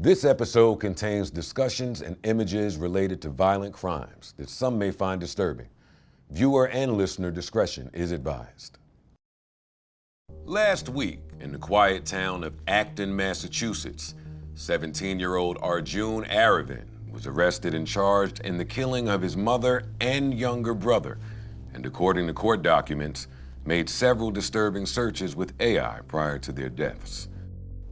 This episode contains discussions and images related to violent crimes that some may find disturbing. Viewer and listener discretion is advised. Last week, in the quiet town of Acton, Massachusetts, 17-year-old Arjun Aravind was arrested and charged in the killing of his mother and younger brother, and according to court documents, made several disturbing searches with AI prior to their deaths.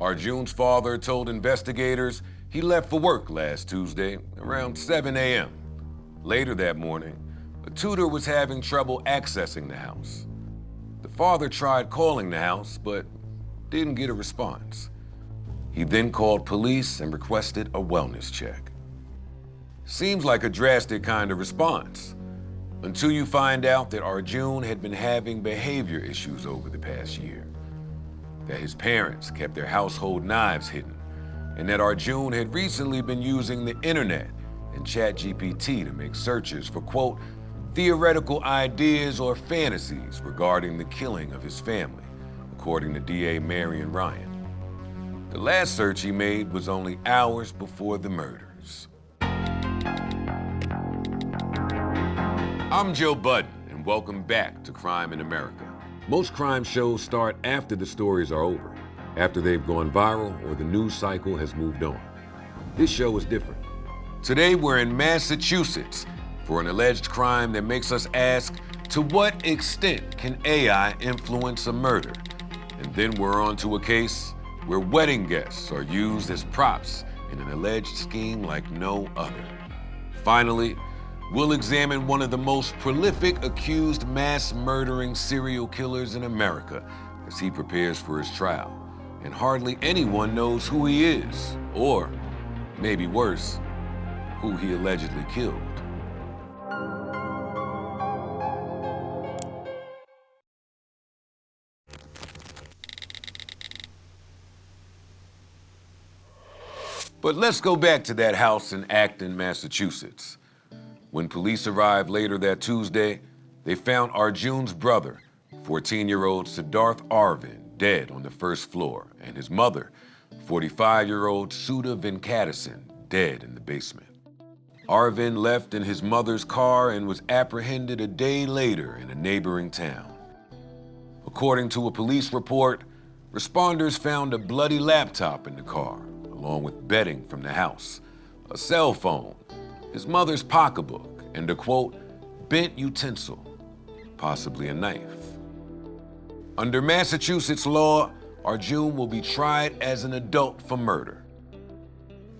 Arjun's father told investigators he left for work last Tuesday around 7 a.m. Later that morning, a tutor was having trouble accessing the house. The father tried calling the house, but didn't get a response. He then called police and requested a wellness check. Seems like a drastic kind of response, until you find out that Arjun had been having behavior issues over the past year, that his parents kept their household knives hidden, and that Arjun had recently been using the internet and ChatGPT to make searches for, quote, theoretical ideas or fantasies regarding the killing of his family, according to DA Marion Ryan. The last search he made was only hours before the murders. I'm Joe Budden, and welcome back to Crime in America. Most crime shows start after the stories are over, after they've gone viral or the news cycle has moved on. This show is different. Today we're in Massachusetts for an alleged crime that makes us ask, to what extent can AI influence a murder? And then we're on to a case where wedding guests are used as props in an alleged scheme like no other. Finally, we'll examine one of the most prolific accused mass murdering serial killers in America as he prepares for his trial. And hardly anyone knows who he is, or, maybe worse, who he allegedly killed. But let's go back to that house in Acton, Massachusetts. When police arrived later that Tuesday, they found Arjun's brother, 14-year-old Siddharth Arvind, dead on the first floor, and his mother, 45-year-old Sudha Venkatasan, dead in the basement. Arvind left in his mother's car and was apprehended a day later in a neighboring town. According to a police report, responders found a bloody laptop in the car, along with bedding from the house, a cell phone, his mother's pocketbook, and a, quote, bent utensil, possibly a knife. Under Massachusetts law, Arjun will be tried as an adult for murder.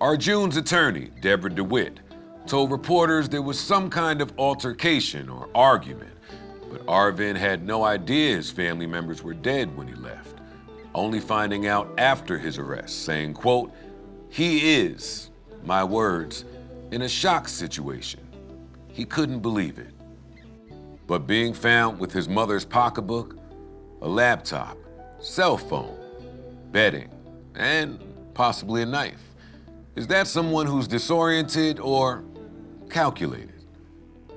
Arjun's attorney, Deborah DeWitt, told reporters there was some kind of altercation or argument, but Arvind had no idea his family members were dead when he left, only finding out after his arrest, saying, quote, he is, my words, in a shock situation. He couldn't believe it. But being found with his mother's pocketbook, a laptop, cell phone, bedding, and possibly a knife, is that someone who's disoriented or calculated?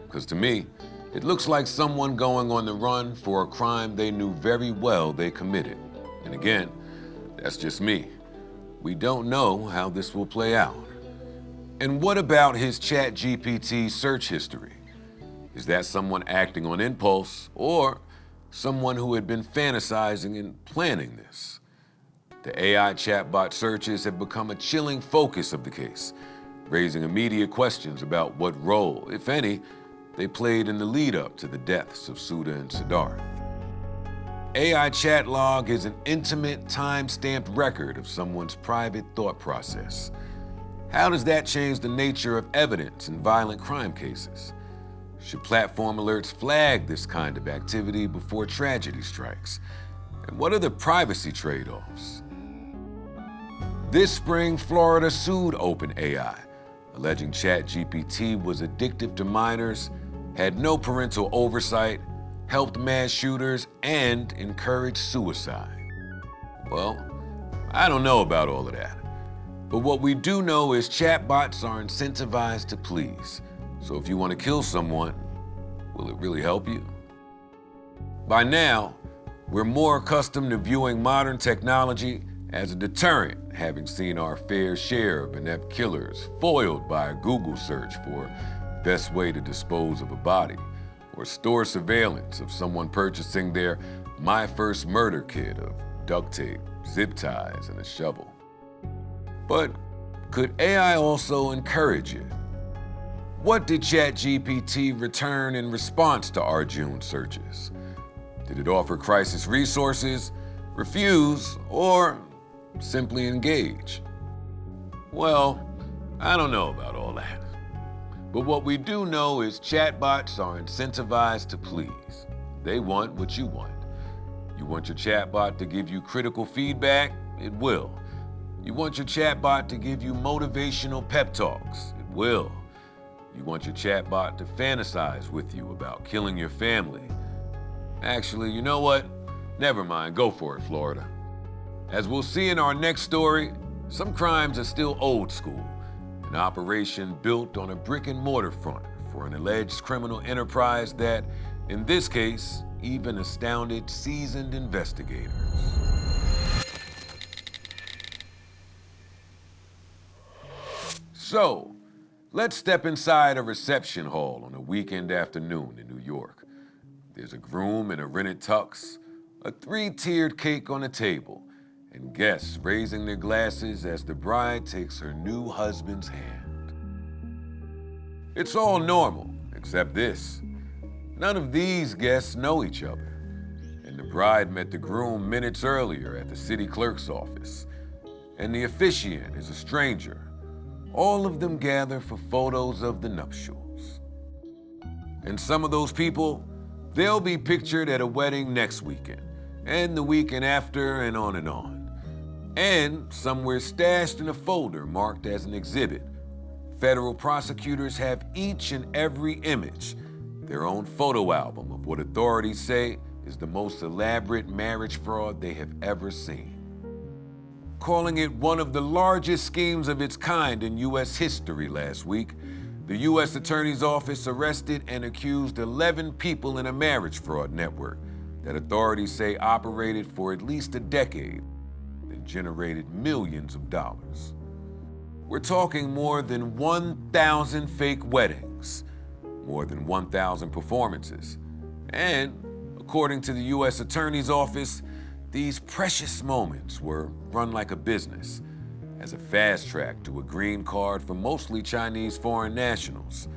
Because to me, it looks like someone going on the run for a crime they knew very well they committed. And again, that's just me. We don't know how this will play out. And what about his ChatGPT search history? Is that someone acting on impulse or someone who had been fantasizing and planning this? The AI chatbot searches have become a chilling focus of the case, raising immediate questions about what role, if any, they played in the lead up to the deaths of Sudha and Siddharth. AI chat log is an intimate, time-stamped record of someone's private thought process. How does that change the nature of evidence in violent crime cases? Should platform alerts flag this kind of activity before tragedy strikes? And what are the privacy trade-offs? This spring, Florida sued OpenAI, alleging ChatGPT was addictive to minors, had no parental oversight, helped mass shooters, and encouraged suicide. Well, I don't know about all of that. But what we do know is chatbots are incentivized to please. So if you want to kill someone, will it really help you? By now, we're more accustomed to viewing modern technology as a deterrent, having seen our fair share of inept killers foiled by a Google search for best way to dispose of a body, or store surveillance of someone purchasing their My First Murder kit of duct tape, zip ties, and a shovel. But could AI also encourage it? What did ChatGPT return in response to our June searches? Did it offer crisis resources, refuse, or simply engage? Well, I don't know about all that. But what we do know is chatbots are incentivized to please. They want what you want. You want your chatbot to give you critical feedback? It will. You want your chatbot to give you motivational pep talks? It will. You want your chatbot to fantasize with you about killing your family? Actually, you know what? Never mind, go for it, Florida. As we'll see in our next story, some crimes are still old school. An operation built on a brick and mortar front for an alleged criminal enterprise that, in this case, even astounded seasoned investigators. So, let's step inside a reception hall on a weekend afternoon in New York. There's a groom in a rented tux, a three-tiered cake on a table, and guests raising their glasses as the bride takes her new husband's hand. It's all normal, except this. None of these guests know each other, and the bride met the groom minutes earlier at the city clerk's office, and the officiant is a stranger. All of them gather for photos of the nuptials. And some of those people, they'll be pictured at a wedding next weekend, and the weekend after, and on and on. And somewhere stashed in a folder marked as an exhibit, federal prosecutors have each and every image, their own photo album of what authorities say is the most elaborate marriage fraud they have ever seen. Calling it one of the largest schemes of its kind in U.S. history last week, the U.S. Attorney's Office arrested and accused 11 people in a marriage fraud network that authorities say operated for at least a decade and generated millions of dollars. We're talking more than 1,000 fake weddings, more than 1,000 performances, and according to the U.S. Attorney's Office, these precious moments were run like a business, as a fast track to a green card for mostly Chinese foreign nationals.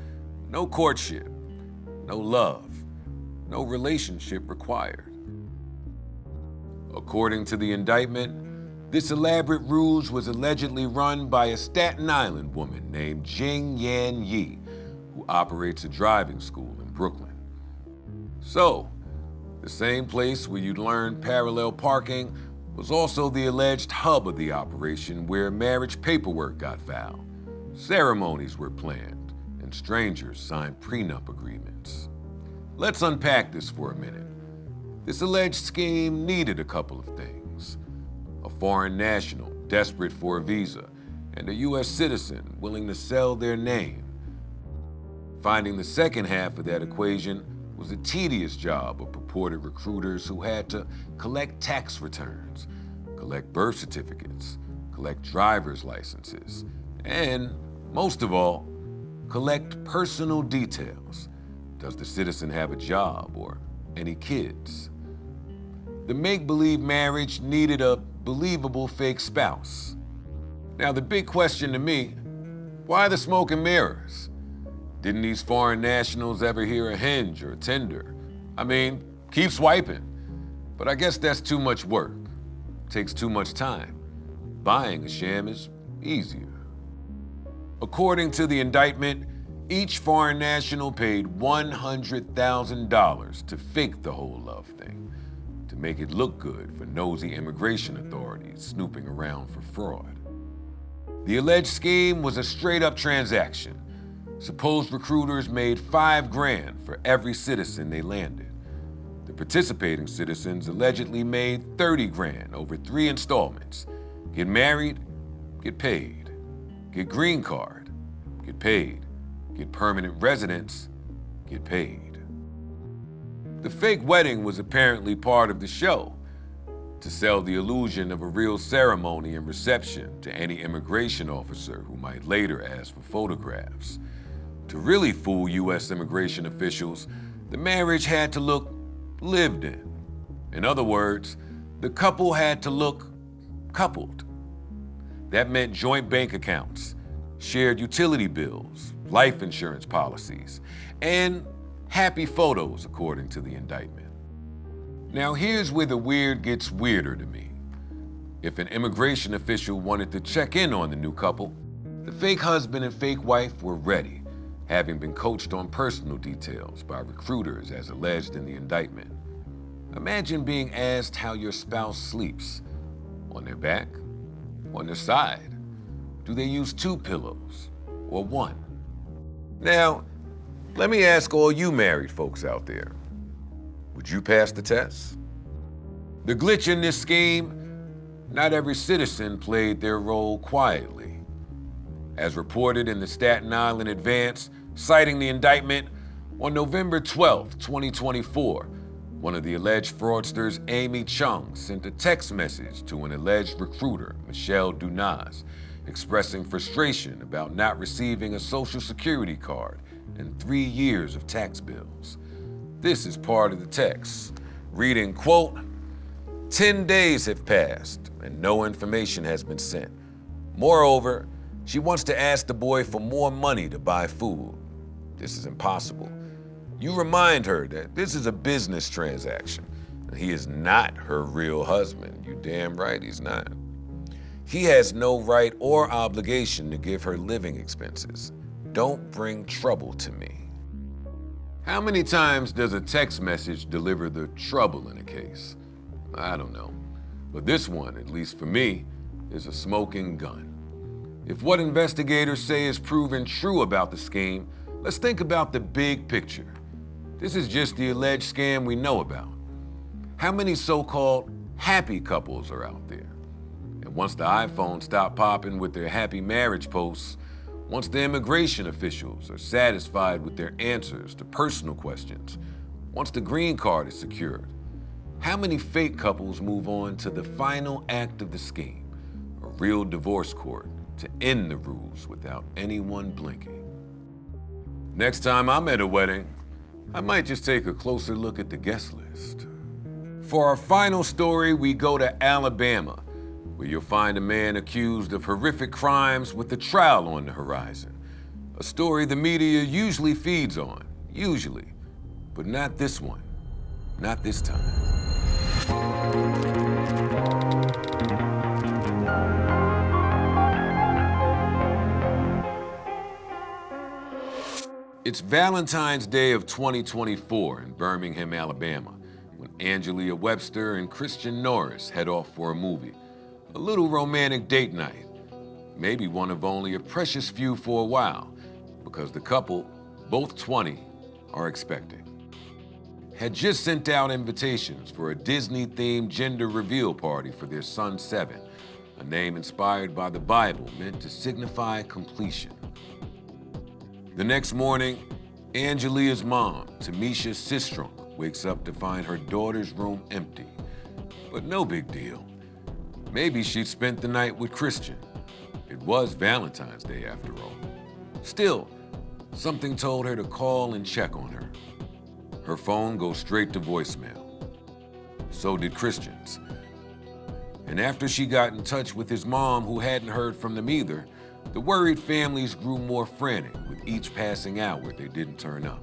No courtship, no love, no relationship required. According to the indictment, this elaborate ruse was allegedly run by a Staten Island woman named Jing Yan Yi, who operates a driving school in Brooklyn. So, the same place where you'd learn parallel parking was also the alleged hub of the operation where marriage paperwork got filed, ceremonies were planned, and strangers signed prenup agreements. Let's unpack this for a minute. This alleged scheme needed a couple of things: a foreign national desperate for a visa, and a U.S. citizen willing to sell their name. Finding the second half of that equation was a tedious job of purported recruiters who had to collect tax returns, collect birth certificates, collect driver's licenses, and, most of all, collect personal details. Does the citizen have a job or any kids? The make-believe marriage needed a believable fake spouse. Now, the big question to me, why the smoke and mirrors? Didn't these foreign nationals ever hear of Hinge or Tinder? I mean, keep swiping. But I guess that's too much work. Takes too much time. Buying a sham is easier. According to the indictment, each foreign national paid $100,000 to fake the whole love thing, to make it look good for nosy immigration authorities snooping around for fraud. The alleged scheme was a straight-up transaction. Supposed recruiters made $5,000 for every citizen they landed. The participating citizens allegedly made $30,000 over 3 installments. Get married, get paid. Get green card, get paid. Get permanent residence, get paid. The fake wedding was apparently part of the show. to sell the illusion of a real ceremony and reception to any immigration officer who might later ask for photographs. To really fool U.S. immigration officials, the marriage had to look lived in. In other words, the couple had to look coupled. That meant joint bank accounts, shared utility bills, life insurance policies, and happy photos, according to the indictment. Now here's where the weird gets weirder to me. If an immigration official wanted to check in on the new couple, the fake husband and fake wife were ready, having been coached on personal details by recruiters as alleged in the indictment. Imagine being asked how your spouse sleeps. On their back? On their side? Do they use 2 pillows or 1? Now, let me ask all you married folks out there. Would you pass the test? The glitch in this scheme, not every citizen played their role quietly. As reported in the Staten Island Advance, citing the indictment, on November 12, 2024, one of the alleged fraudsters, Amy Chung, sent a text message to an alleged recruiter, Michelle Dunaz, expressing frustration about not receiving a Social Security card and 3 years of tax bills. This is part of the text, reading, quote, 10 days have passed and no information has been sent. Moreover, she wants to ask the boy for more money to buy food. This is impossible. You remind her that this is a business transaction. He is not her real husband. You damn right he's not. He has no right or obligation to give her living expenses. Don't bring trouble to me. How many times does a text message deliver the trouble in a case? I don't know. But this one, at least for me, is a smoking gun. If what investigators say is proven true about the scheme, let's think about the big picture. This is just the alleged scam we know about. How many so-called happy couples are out there? And once the iPhones stop popping with their happy marriage posts, once the immigration officials are satisfied with their answers to personal questions, once the green card is secured, how many fake couples move on to the final act of the scheme, a real divorce court to end the rules without anyone blinking? Next time I'm at a wedding, I might just take a closer look at the guest list. For our final story, we go to Alabama, where you'll find a man accused of horrific crimes with a trial on the horizon. A story the media usually feeds on, but not this one, not this time. It's Valentine's Day of 2024 in Birmingham, Alabama, when Angelia Webster and Christian Norris head off for a movie. A little romantic date night, maybe one of only a precious few for a while, because the couple, both 20, are expecting. Had just sent out invitations for a Disney-themed gender reveal party for their son, 7, a name inspired by the Bible meant to signify completion. The next morning, Angelia's mom, Tamisha Sistrunk, wakes up to find her daughter's room empty. But no big deal. Maybe she'd spent the night with Christian. It was Valentine's Day after all. Still, something told her to call and check on her. Her phone goes straight to voicemail. So did Christian's. And after she got in touch with his mom, who hadn't heard from them either, the worried families grew more frantic with each passing hour they didn't turn up.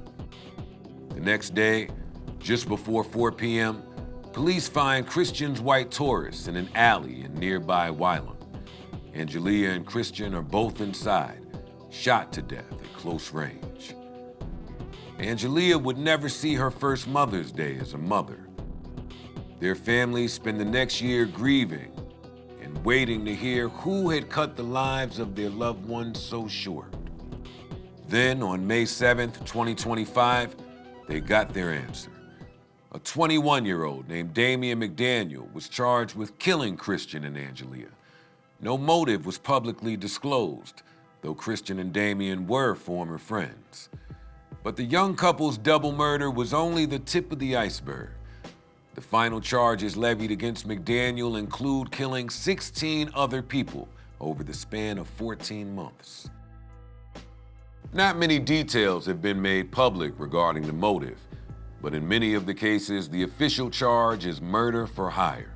The next day, just before 4 p.m., police find Christian's white Taurus in an alley in nearby Wylam. Angelia and Christian are both inside, shot to death at close range. Angelia would never see her first Mother's Day as a mother. Their families spend the next year grieving and waiting to hear who had cut the lives of their loved ones so short. Then, on May 7th, 2025, they got their answer. A 21-year-old named Damien McDaniel was charged with killing Christian and Angelia. No motive was publicly disclosed, though Christian and Damien were former friends. But the young couple's double murder was only the tip of the iceberg. The final charges levied against McDaniel include killing 16 other people over the span of 14 months. Not many details have been made public regarding the motive, but in many of the cases, the official charge is murder for hire.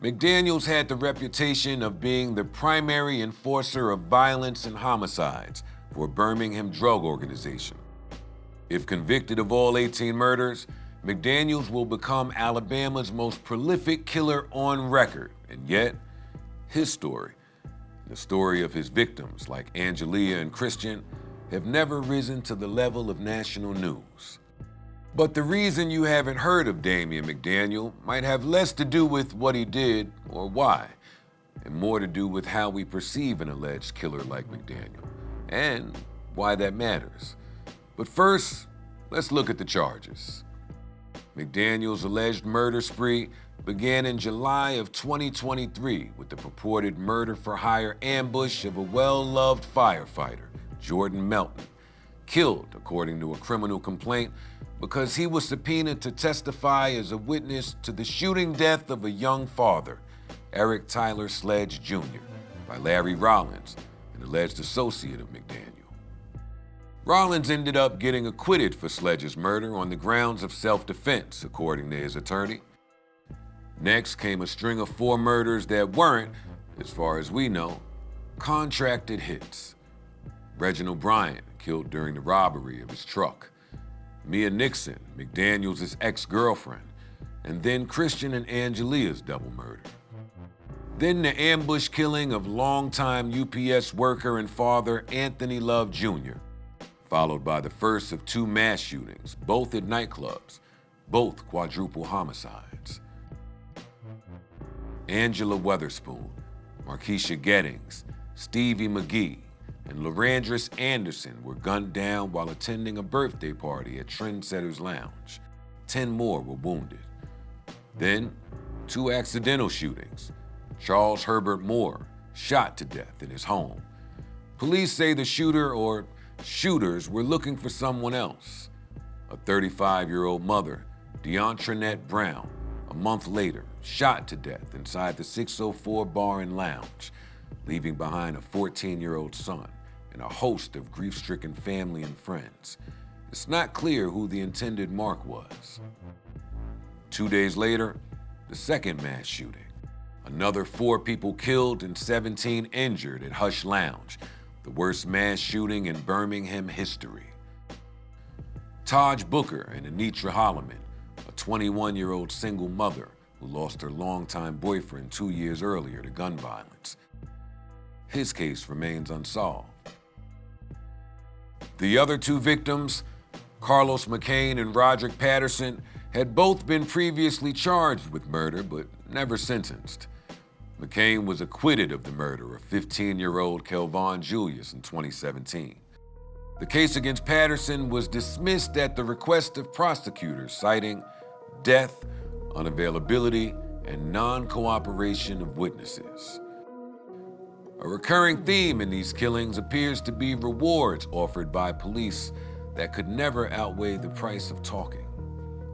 McDaniels had the reputation of being the primary enforcer of violence and homicides for a Birmingham drug organization. If convicted of all 18 murders, McDaniels will become Alabama's most prolific killer on record, and yet, his story, the story of his victims like Angelia and Christian, have never risen to the level of national news. But the reason you haven't heard of Damien McDaniel might have less to do with what he did or why, and more to do with how we perceive an alleged killer like McDaniel, and why that matters. But first, let's look at the charges. McDaniel's alleged murder spree began in July of 2023 with the purported murder-for-hire ambush of a well-loved firefighter, Jordan Melton, killed, according to a criminal complaint, because he was subpoenaed to testify as a witness to the shooting death of a young father, Eric Tyler Sledge Jr., by Larry Rollins, an alleged associate of McDaniel. Rollins ended up getting acquitted for Sledge's murder on the grounds of self-defense, according to his attorney. Next came a string of 4 murders that weren't, as far as we know, contracted hits. Reginald Bryant, killed during the robbery of his truck. Mia Nixon, McDaniels' ex-girlfriend, and then Christian and Angelia's double murder. Then the ambush killing of longtime UPS worker and father Anthony Love Jr., followed by the first of 2 mass shootings, both at nightclubs, both quadruple homicides. Angela Weatherspoon, Markeisha Gettings, Stevie McGee, and Lorandris Anderson were gunned down while attending a birthday party at Trendsetters Lounge. 10 more were wounded. Then, 2 accidental shootings. Charles Herbert Moore, shot to death in his home. Police say the shooter or shooters were looking for someone else. A 35-year-old mother, Deontrinette Brown, a month later, shot to death inside the 604 Bar and Lounge, leaving behind a 14-year-old son and a host of grief-stricken family and friends. It's not clear who the intended mark was. 2 days later, the second mass shooting. Another 4 people killed and 17 injured at Hush Lounge, the worst mass shooting in Birmingham history. Taj Booker and Anitra Holloman, a 21-year-old single mother who lost her longtime boyfriend 2 years earlier to gun violence. His case remains unsolved. The other 2 victims, Carlos McCain and Roderick Patterson, had both been previously charged with murder but never sentenced. McCain was acquitted of the murder of 15-year-old Kelvon Julius in 2017. The case against Patterson was dismissed at the request of prosecutors, citing death, unavailability, and non-cooperation of witnesses. A recurring theme in these killings appears to be rewards offered by police that could never outweigh the price of talking.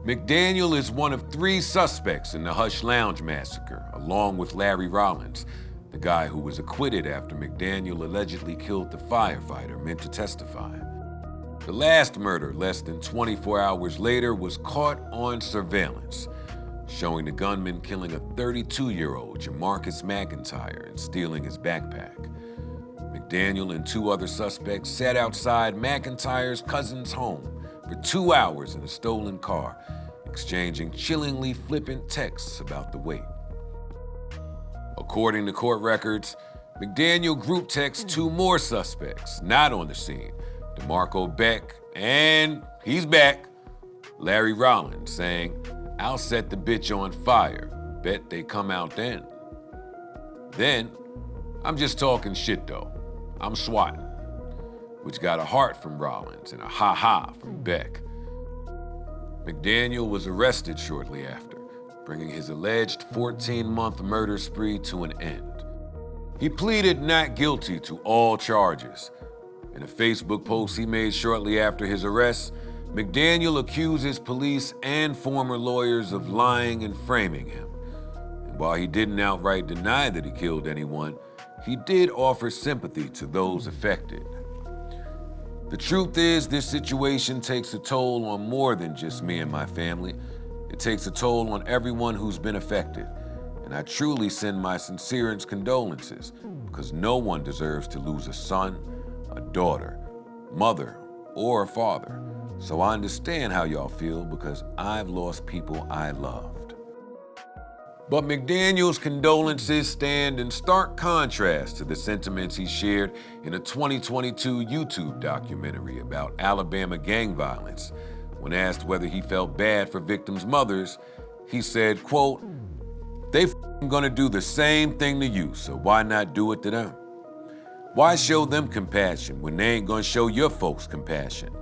McDaniel is one of 3 suspects in the Hush Lounge massacre, along with Larry Rollins, the guy who was acquitted after McDaniel allegedly killed the firefighter meant to testify. The last murder, less than 24 hours later, was caught on surveillance, showing the gunman killing a 32-year-old Jamarcus McIntyre and stealing his backpack. McDaniel and 2 other suspects sat outside McIntyre's cousin's home for 2 hours in a stolen car, exchanging chillingly flippant texts about the wait. According to court records, McDaniel group texts 2 more suspects not on the scene, DeMarco Beck, and he's back, Larry Rollins, saying, "I'll set the bitch on fire. Bet they come out then." Then, "I'm just talking shit though. I'm swatting," which got a heart from Rollins and a ha-ha from Beck. McDaniel was arrested shortly after, bringing his alleged 14-month murder spree to an end. He pleaded not guilty to all charges. In a Facebook post he made shortly after his arrest, McDaniel accuses police and former lawyers of lying and framing him. And while he didn't outright deny that he killed anyone, he did offer sympathy to those affected. The truth is, this situation takes a toll on more than just me and my family. It takes a toll on everyone who's been affected. And I truly send my sincerest condolences, because no one deserves to lose a son, a daughter, mother, or a father. So I understand how y'all feel, because I've lost people I loved. But McDaniel's condolences stand in stark contrast to the sentiments he shared in a 2022 YouTube documentary about Alabama gang violence. When asked whether he felt bad for victims' mothers, he said, quote, "They gonna do the same thing to you, so why not do it to them? Why show them compassion when they ain't gonna show your folks compassion?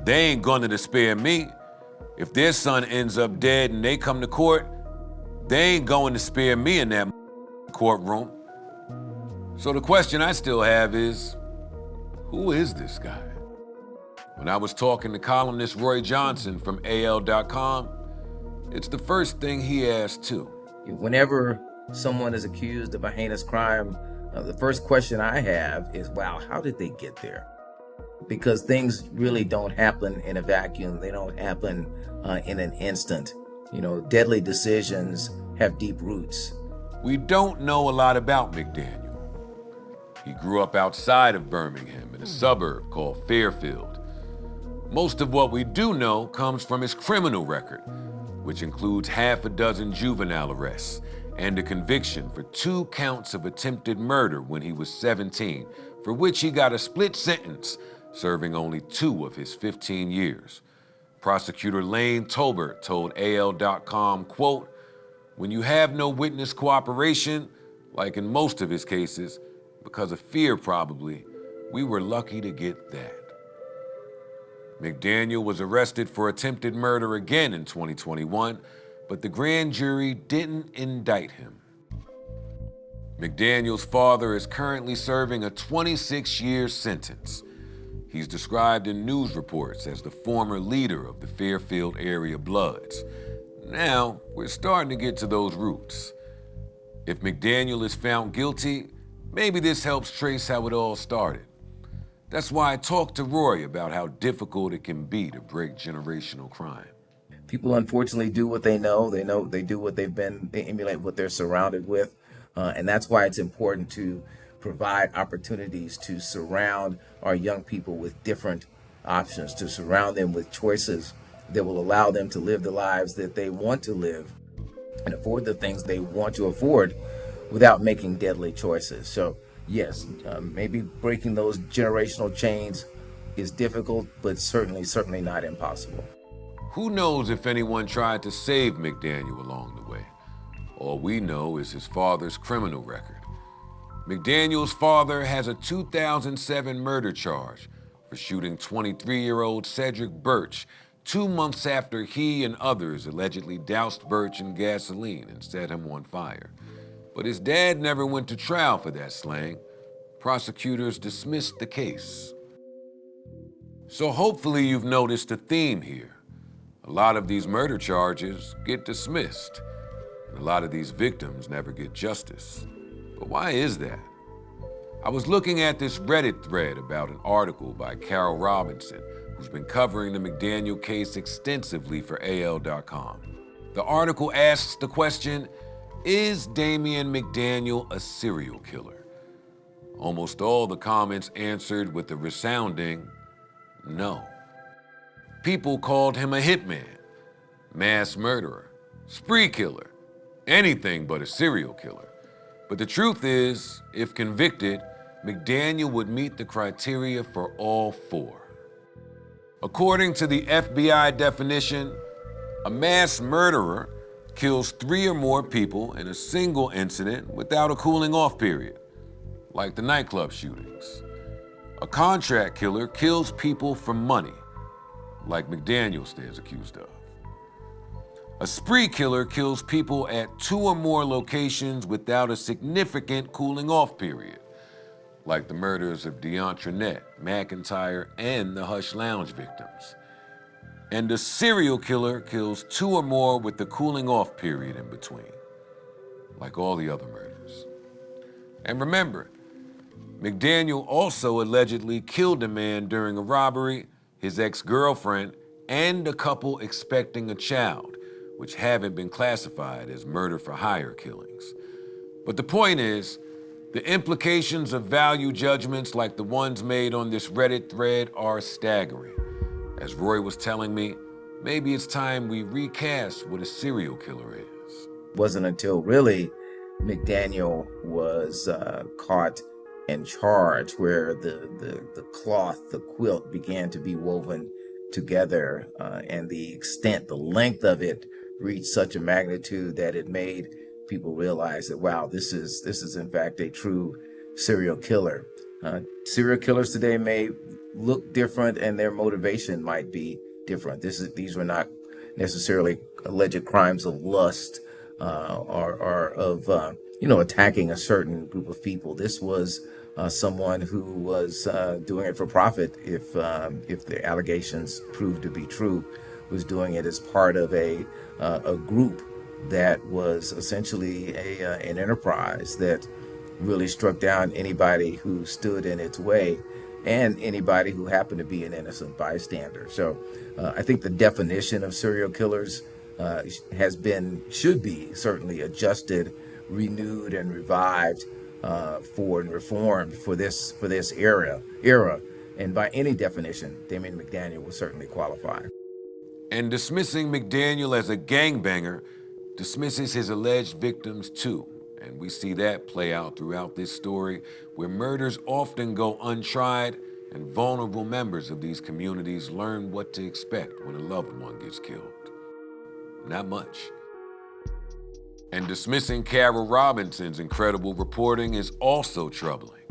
They ain't gonna spare me. If their son ends up dead and they come to court, they ain't going to spare me in that courtroom." So the question I still have is, who is this guy? When I was talking to columnist Roy Johnson from AL.com, it's the first thing he asked too. Whenever someone is accused of a heinous crime, the first question I have is, wow, how did they get there? Because things really don't happen in a vacuum. They don't happen in an instant. Deadly decisions have deep roots. We don't know a lot about McDaniel. He grew up outside of Birmingham in a suburb called Fairfield. Most of what we do know comes from his criminal record, which includes half a dozen juvenile arrests and a conviction for 2 counts of attempted murder when he was 17, for which he got a split sentence, serving only 2 of his 15 years. Prosecutor Lane Tolbert told AL.com, quote, "When you have no witness cooperation, like in most of his cases, because of fear probably, we were lucky to get that." McDaniel was arrested for attempted murder again in 2021, but the grand jury didn't indict him. McDaniel's father is currently serving a 26-year sentence. He's described in news reports as the former leader of the Fairfield area Bloods. Now, we're starting to get to those roots. If McDaniel is found guilty, maybe this helps trace how it all started. That's why I talked to Roy about how difficult it can be to break generational crime. People unfortunately do what they know. They do what they emulate what they're surrounded with. And that's why it's important to provide opportunities to surround our young people with different options, to surround them with choices that will allow them to live the lives that they want to live and afford the things they want to afford without making deadly choices. So yes, maybe breaking those generational chains is difficult, but certainly not impossible. Who knows if anyone tried to save McDaniel along the way? All we know is his father's criminal record. McDaniel's father has a 2007 murder charge for shooting 23-year-old Cedric Birch 2 months after he and others allegedly doused Birch in gasoline and set him on fire. But his dad never went to trial for that slaying. Prosecutors dismissed the case. So hopefully you've noticed a theme here. A lot of these murder charges get dismissed, and a lot of these victims never get justice. But why is that? I was looking at this Reddit thread about an article by Carol Robinson, who's been covering the McDaniel case extensively for AL.com. The article asks the question, is Damien McDaniel a serial killer? Almost all the comments answered with a resounding no. People called him a hitman, mass murderer, spree killer, anything but a serial killer. But the truth is, if convicted, McDaniel would meet the criteria for all 4. According to the FBI definition, a mass murderer kills 3 or more people in a single incident without a cooling off period, like the nightclub shootings. A contract killer kills people for money, like McDaniel stands accused of. A spree killer kills people at 2 or more locations without a significant cooling off period, like the murders of DeAndre Nett, McIntyre, and the Hush Lounge victims. And a serial killer kills 2 or more with the cooling off period in between, like all the other murders. And remember, McDaniel also allegedly killed a man during a robbery, his ex-girlfriend, and a couple expecting a child, which haven't been classified as murder-for-hire killings. But the point is, the implications of value judgments like the ones made on this Reddit thread are staggering. As Roy was telling me, maybe it's time we recast what a serial killer is. Wasn't until really McDaniel was caught and charged where the cloth, the quilt began to be woven together, and the extent, the length of it reached such a magnitude that it made people realize that, wow, this is in fact a true serial killer. Serial killers today may look different and their motivation might be different. These were not necessarily alleged crimes of lust or of attacking a certain group of people. This was someone who was doing it for profit. If the allegations proved to be true, was doing it as part of a group that was essentially an enterprise that really struck down anybody who stood in its way and anybody who happened to be an innocent bystander. So I think the definition of serial killers should be certainly adjusted, renewed, and revived and reformed for this era. And by any definition, Damien McDaniel will certainly qualify. And dismissing McDaniel as a gangbanger dismisses his alleged victims too. And we see that play out throughout this story, where murders often go untried and vulnerable members of these communities learn what to expect when a loved one gets killed. Not much. And dismissing Carol Robinson's incredible reporting is also troubling.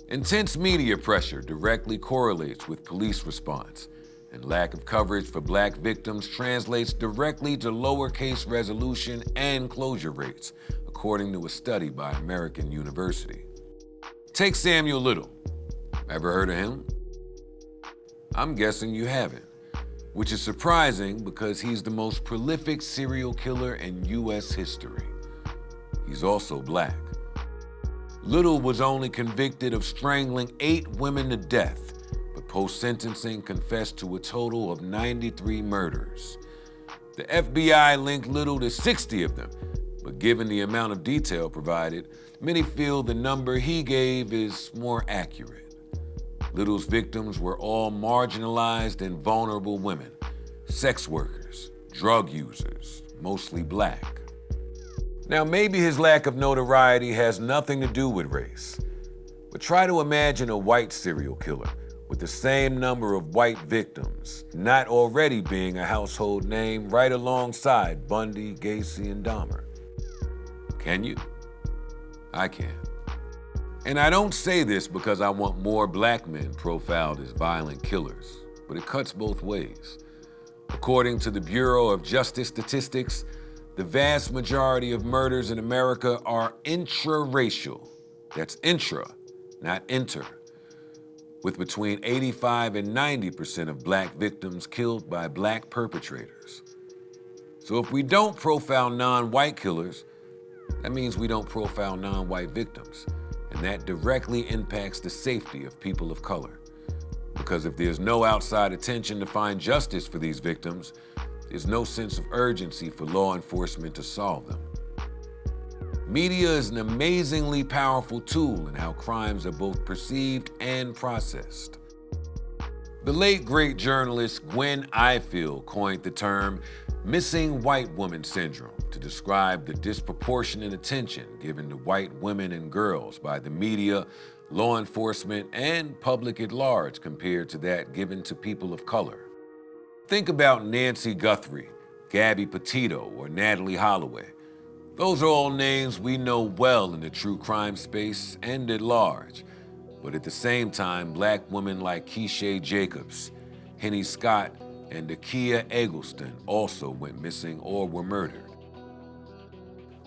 Intense media pressure directly correlates with police response, and lack of coverage for Black victims translates directly to lower case resolution and closure rates, according to a study by American University. Take Samuel Little. Ever heard of him? I'm guessing you haven't, which is surprising because he's the most prolific serial killer in U.S. history. He's also Black. Little was only convicted of strangling 8 women to death, but post-sentencing confessed to a total of 93 murders. The FBI linked Little to 60 of them, but given the amount of detail provided, many feel the number he gave is more accurate. Little's victims were all marginalized and vulnerable women, sex workers, drug users, mostly Black. Now, maybe his lack of notoriety has nothing to do with race, but try to imagine a white serial killer with the same number of white victims, not already being a household name right alongside Bundy, Gacy, and Dahmer. Can you? I can. And I don't say this because I want more Black men profiled as violent killers, but it cuts both ways. According to the Bureau of Justice Statistics, the vast majority of murders in America are intraracial. That's intra, not inter, with between 85 and 90% of Black victims killed by Black perpetrators. So if we don't profile non-white killers, that means we don't profile non-white victims, and that directly impacts the safety of people of color. Because if there's no outside attention to find justice for these victims, there's no sense of urgency for law enforcement to solve them. Media is an amazingly powerful tool in how crimes are both perceived and processed. The late great journalist Gwen Ifill coined the term missing white woman syndrome to describe the disproportionate attention given to white women and girls by the media, law enforcement, and public at large compared to that given to people of color. Think about Nancy Guthrie, Gabby Petito, or Natalie Holloway. Those are all names we know well in the true crime space and at large. But at the same time, Black women like Keisha Jacobs, Henny Scott, and Akia Eggleston also went missing or were murdered.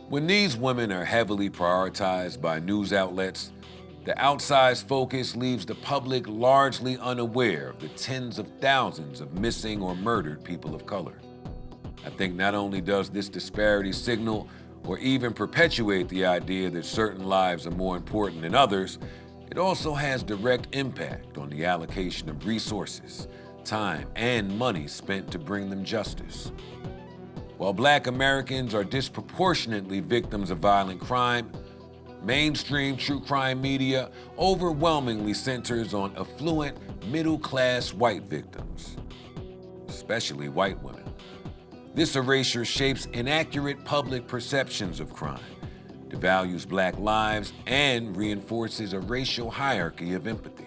When these women are heavily prioritized by news outlets, The outsized focus leaves the public largely unaware of the tens of thousands of missing or murdered people of color. I think not only does this disparity signal or even perpetuate the idea that certain lives are more important than others, it also has direct impact on the allocation of resources, time, and money spent to bring them justice. While Black Americans are disproportionately victims of violent crime, mainstream true crime media overwhelmingly centers on affluent, middle-class white victims, especially white women. This erasure shapes inaccurate public perceptions of crime, devalues Black lives, and reinforces a racial hierarchy of empathy.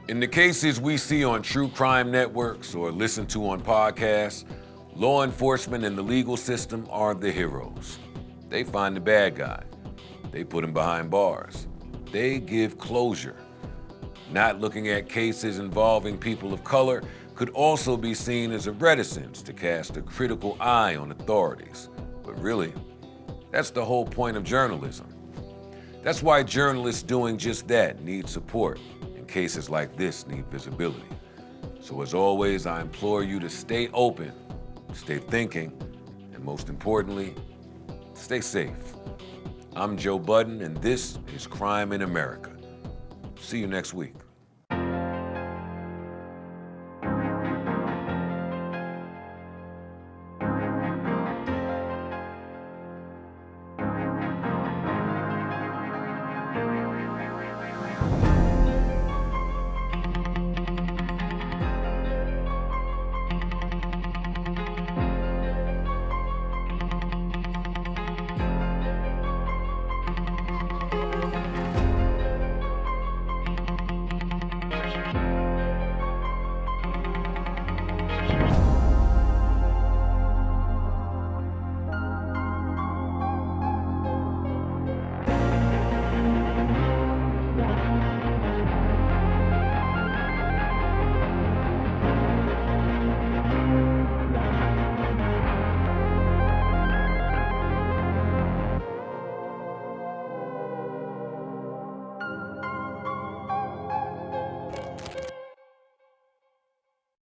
In the cases we see on true crime networks or listen to on podcasts, law enforcement and the legal system are the heroes. They find the bad guy. They put him behind bars. They give closure. Not looking at cases involving people of color could also be seen as a reticence to cast a critical eye on authorities. But really, that's the whole point of journalism. That's why journalists doing just that need support, and cases like this need visibility. So as always, I implore you to stay open, stay thinking, and most importantly, stay safe. I'm Joe Budden, and this is Crime in America. See you next week.